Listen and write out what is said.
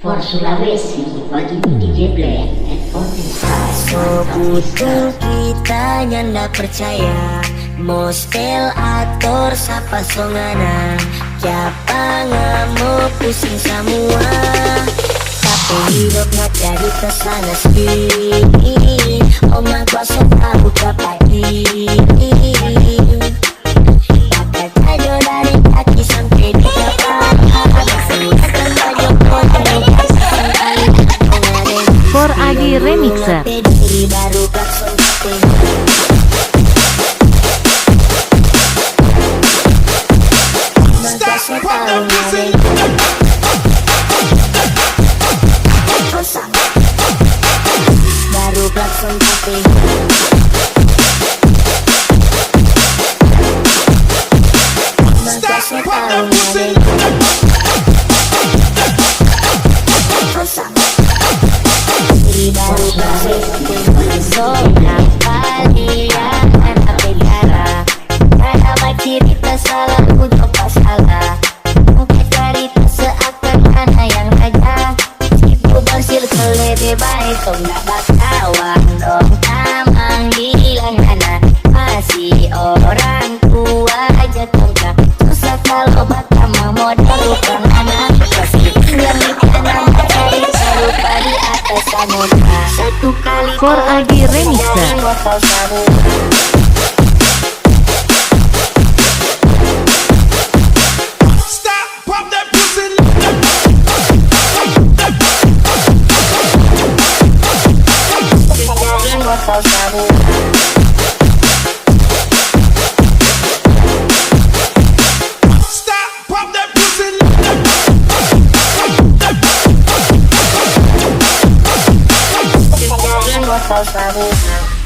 For Sulawesi, bagi DJ Black and So butuh kita nyanda percaya Mostel atur sapa songana Siapa ngamuk pusing semua Tapi hidup gak jadi kesana sendiri Omang kuasa tahu kapagi Pakai tajo dari kaki sampai di kepala Akan baju putih For Adi Remixer. Baru klakson tapi baru klakson tapi cerita salah untuk pasalah mungkin cerita seakan anak yang raja ibu bersil kelede baik kau gak bakawang dong tamang bilang anak masih orang tua aja tongkak susah kalau bakama modal bukan anak pasti tinggal di tanah mencari rupa di atas samudra satu kali For Adi Remixer. Sabu